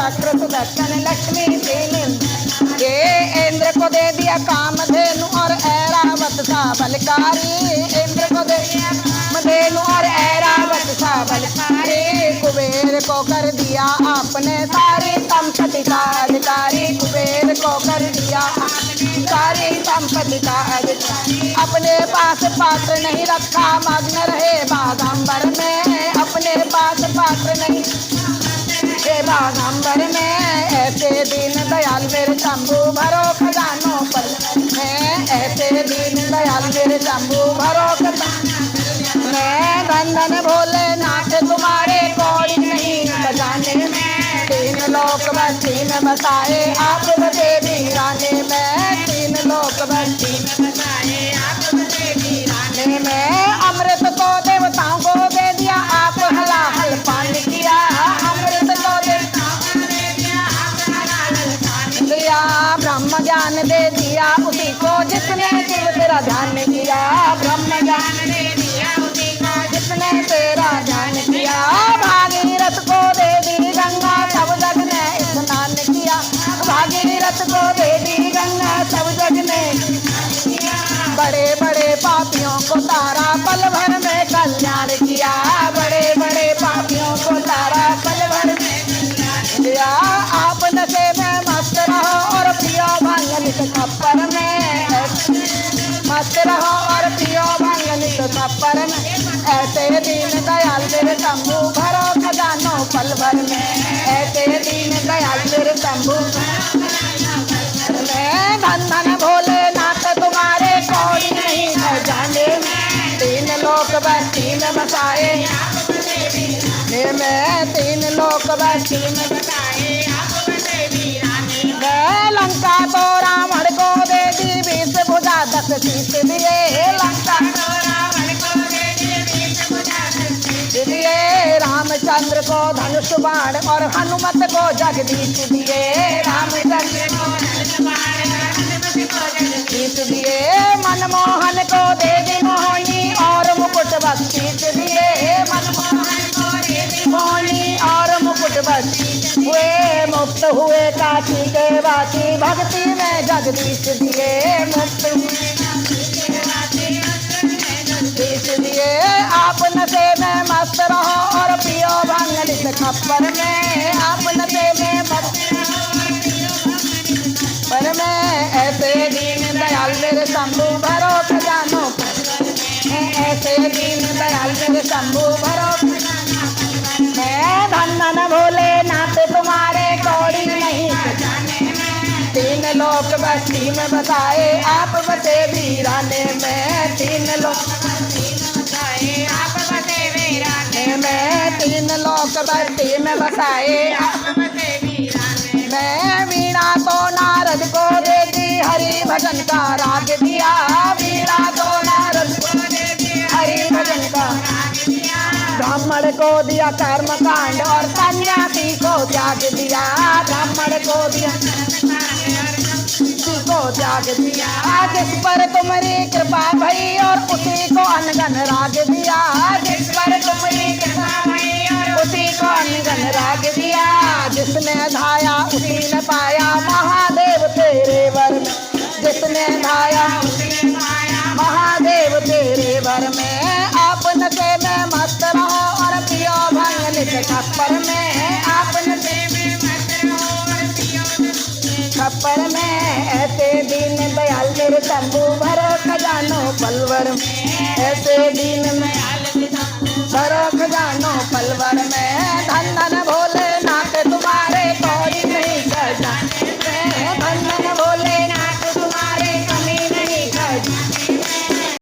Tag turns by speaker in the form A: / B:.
A: चक्र सुदर्शन लक्ष्मी तीन। ये इंद्र को दे दिया कामधेनु और ऐरावत सा बलकारी। इंद्र को दे दिया कामधेनु और ऐरावत सा बलकारी। कुबेर को कर दिया आपने सारी संपत्ति का अधिकारी। कुबेर को कर दिया सारी संपत्ति का अधिकारी। अपने पास पात्र नहीं रखा मग्न रहे बागंबर में। अपने पास पात्र नहीं हे बागंबर में। ऐसे दीन दयाल मेरे शंभु भरो खजानों पर में। ऐसे दीन दयाल मेरे शंभु भरो खजानों में। धन धन भोलेनाथ तुम्हारे कौड़ी नहीं खजाने में। तीन लोक बस्ती में बसाए आप बसे वीराने में। तीन लोक बस्ती में बसाए आप बसे वीराने में। अमृत को देवताओं को दे दिया आप हलाहल पान किया। अमृत को देवताओं को दे दिया आप हलाहल पान किया। ब्रह्म ज्ञान दे दिया उसी को जिसने शिव तेरा ध्यान किया। ब्रह्म ज्ञान दे दिया उसी को जिसने तेरा ध्यान किया। भागीरथ को दे दी गंगा सब जग ने स्नान किया। भागीरथ को दे दी गंगा सब जग ने। बड़े बड़े पापियों को तारा पल भर में कल्याण किया। बड़े बड़े पापियों को तारा पल भर में कल्याण किया। आप नशे में मस्त रहो और पियो भांग नित खप्पर में। मस्त रहो और पियो भांग नित खप्पर में। ऐसे दीन दयाल मेरे शंभु भरो खजानों पल भर में। ऐसे दीन दयाल मेरे शंभु में। धन धन भोलेनाथ तुम्हारे कौड़ी नहीं खजाने में। तीन लोक बस्ती में बसाए में। तीन लोक बस्ती में बसाए में। लंका तो रावण को दे दी 20 भुजा 10 शीश दिए। लंका तो रावण को दे दी 20 भुजा 10 शीश दिए। रामचंद्र को धनुष बाण और हनुमत को जगदीश दिए। रामचंद्र को धनुष बाण और हनुमत को जगदीश दिए। मनमोहन को दे दी मोहनी और मुकुट बख्शीश दिए। मनमोहन को दे दी मोहनी और मुकुट बख्शीश हुए। मुक्त हुए काशी के वासी भक्ति में जगदीश दिए। मुक्त जगदीश दिए। आप नशे में मस्त रहो और पियो भांग नित खप्पर में। आप नशे में मस्त पर में। ऐसे दीन दयाल मेरे शंभु भरो खजानों पर। ऐसे दीन दयाल मेरे शंभु भरो खजानों में। धन धन भोलेनाथ तुम्हारे कौड़ी नहीं खजाने में। तीन लोक बस्ती में बसाए आप बसे वीराने में। तीन लोक बस्ती में बसाए आप बसे वीराने में। तीन लोक बस्ती में बसाए आप बसे वीराने में। वीणा तो नारद को दे दी हरि भजन का राग दिया। वीणा तो नारद को दे दी हरि भजन का राग दिया। ब्राह्मण को दिया कर्म कांड और सन्यासी को त्याग दिया। ब्राह्मण को दिया को त्याग दिया। जिस पर तुम्हारी कृपा भई और उसी को अनगन राग दिया। जिस पर तुम्हारी कृपा भई और उसी को अनगन राग दिया। जिसने धाया उसी ने पाया महादेव तेरे वर में। जिसने धाया उसने पाया महादेव तेरे वर में। आप नशे में मस्त रहो और पियो भांग नित खप्पर में। आप नशे में मस्त रहो और पियो खप्पर में। ऐसे दीन दयाल मेरे शंभु भरो खजानों पलवर में। ऐसे दीन दयाल भरो खजानों पलवर